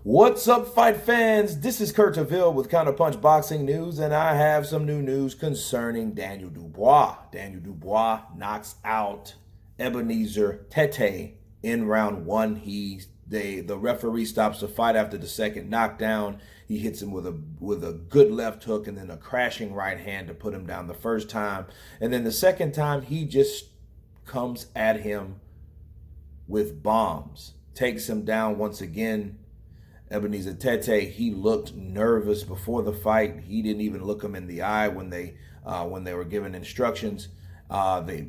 What's up, fight fans? This is Kurt Taville with Counterpunch Boxing News, and I have some new news concerning Daniel Dubois. Daniel Dubois knocks out Ebenezer Tehteh in round one. The referee stops the fight after the second knockdown. He hits him with a good left hook and then a crashing right hand to put him down the first time. And then the second time, he just comes at him with bombs, takes him down once again. Ebenezer Tehteh, he looked nervous before the fight. He didn't even look him in the eye when they were given instructions. His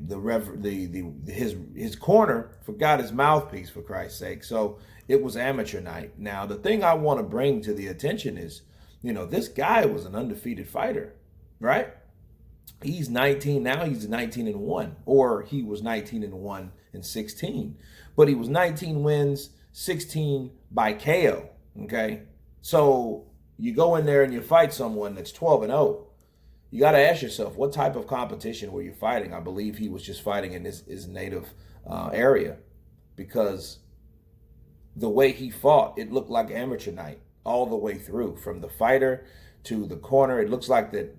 corner forgot his mouthpiece, for Christ's sake. So it was amateur night. Now the thing I want to bring to the attention is, this guy was an undefeated fighter, right? He's 19 now. He's 19-1, or he was 19-1 in 16, but he was 19 wins, 16 by KO. Okay, so you go in there and you fight someone that's 12-0. You got to ask yourself, what type of competition were you fighting? I believe he was just fighting in his native area, because the way he fought, it looked like amateur night all the way through, from the fighter to the corner. It looks like that,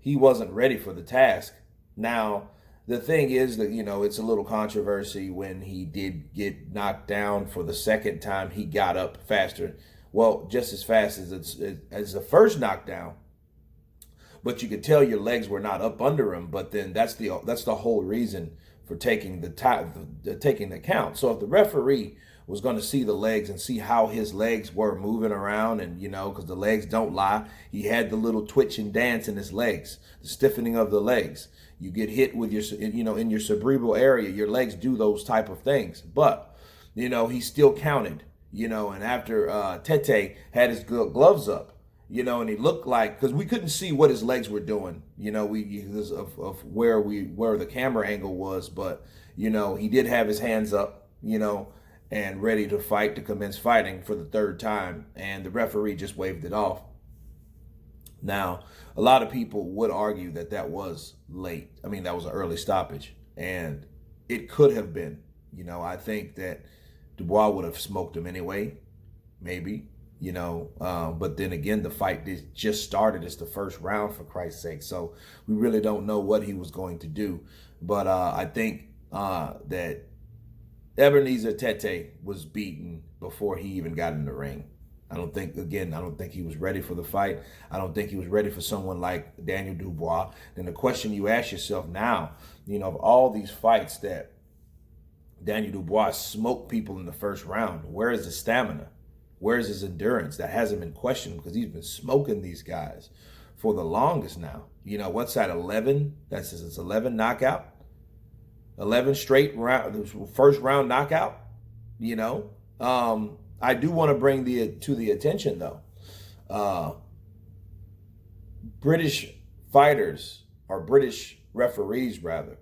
he wasn't ready for the task. Now, the thing is that, it's a little controversy when he did get knocked down for the second time. He got up faster, well, just as fast as the first knockdown. But you could tell your legs were not up under him. But then that's the whole reason for taking the count. So if the referee was going to see the legs and see how his legs were moving around, and because the legs don't lie, he had the little twitch and dance in his legs, the stiffening of the legs. You get hit with your, in your cerebral area, your legs do those type of things. But, he still counted, and after Tehteh had his gloves up, and he looked like, because we couldn't see what his legs were doing, because of where the camera angle was. But, he did have his hands up, and ready to fight, to commence fighting for the third time. And the referee just waved it off. Now, a lot of people would argue that was late. I mean, that was an early stoppage, and it could have been. I think that Dubois would have smoked him anyway, maybe, but then again, the fight just started. It's the first round, for Christ's sake. So we really don't know what he was going to do. But I think that Ebenezer Tehteh was beaten before he even got in the ring. I don't think he was ready for the fight. I don't think he was ready for someone like Daniel Dubois. Then the question you ask yourself now, of all these fights that Daniel Dubois smoked people in the first round, where is his stamina? Where is his endurance? That hasn't been questioned, because he's been smoking these guys for the longest now. What's that, 11? That's his 11 knockout? 11 straight round, first round knockout, I do want to bring to the attention, though, British fighters, or British referees rather,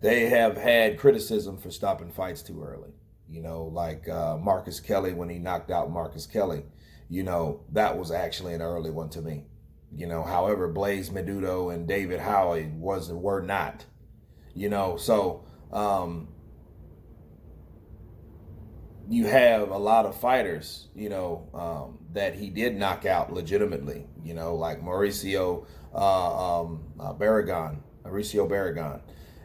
they have had criticism for stopping fights too early. Like Marcus Kelly, when he knocked out Marcus Kelly, that was actually an early one to me. However, Blaze Medudo and David Howie were not. So you have a lot of fighters, that he did knock out legitimately, like Mauricio Barragan.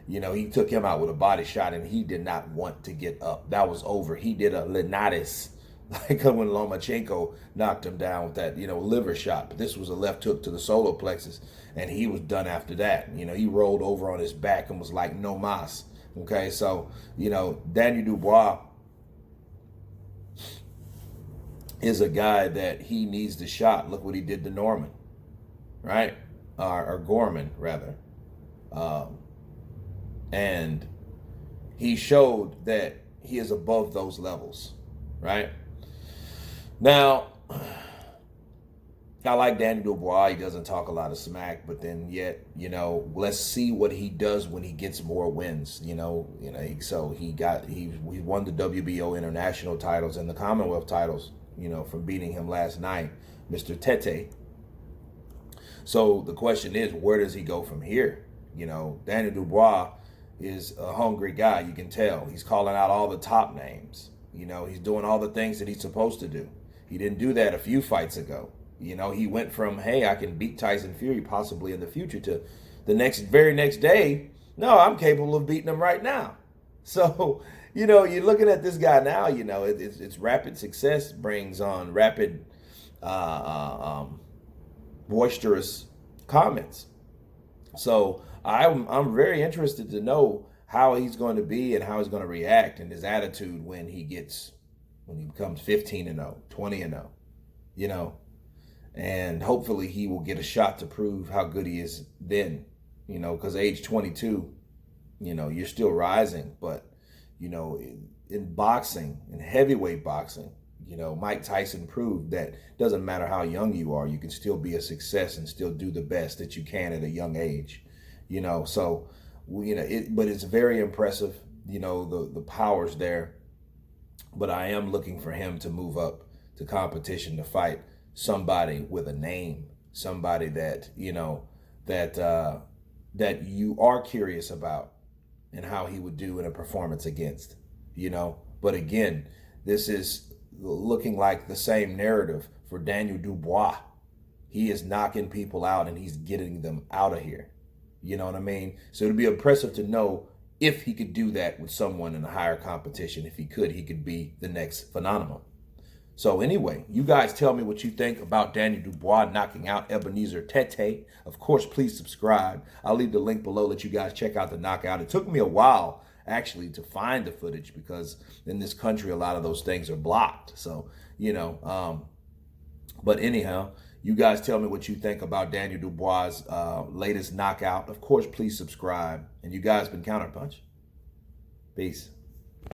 He took him out with a body shot, and he did not want to get up. That was over. He did a Lenatus, like when Lomachenko knocked him down with that, liver shot. But this was a left hook to the solar plexus, and he was done after that. He rolled over on his back and was like, no mas. Okay, so, Daniel Dubois is a guy that he needs the shot. Look what he did to Norman, right? Or Gorman, rather. And he showed that he is above those levels, right? Now, I like Danny Dubois. He doesn't talk a lot of smack, but then yet, let's see what he does when he gets more wins. So he won the WBO international titles and the Commonwealth titles, from beating him last night, Mr. Tehteh. So the question is, where does he go from here? Daniel Dubois is a hungry guy. You can tell. He's calling out all the top names. You know, he's doing all the things that he's supposed to do. He didn't do that a few fights ago. You know, he went from, hey, I can beat Tyson Fury possibly in the future, to the very next day, no, I'm capable of beating him right now. So, you know, you're looking at this guy now, you know, it's rapid success brings on rapid, boisterous comments. So I'm very interested to know how he's going to be and how he's going to react and his attitude when he becomes 15-0, 20-0, you know, and hopefully he will get a shot to prove how good he is then, you know, because age 22, you know, you're still rising, but, you know, in boxing, in heavyweight boxing, you know, Mike Tyson proved that doesn't matter how young you are, you can still be a success and still do the best that you can at a young age, you know. So, you know, but it's very impressive, you know, the power's there. But I am looking for him to move up to competition, to fight somebody with a name, somebody that, you know, that you are curious about and how he would do in a performance against, you know. But again, this is looking like the same narrative for Daniel Dubois. He is knocking people out and he's getting them out of here. You know what I mean? So it'd be impressive to know if he could do that with someone in a higher competition. If he could be the next phenomenon. So anyway, you guys tell me what you think about Daniel Dubois knocking out Ebenezer Tehteh. Of course, please subscribe. I'll leave the link below, let you guys check out the knockout. It took me a while, actually, to find the footage because in this country, a lot of those things are blocked. So, you know, but anyhow, you guys tell me what you think about Daniel Dubois' latest knockout. Of course, please subscribe. And you guys been Counterpunch. Peace.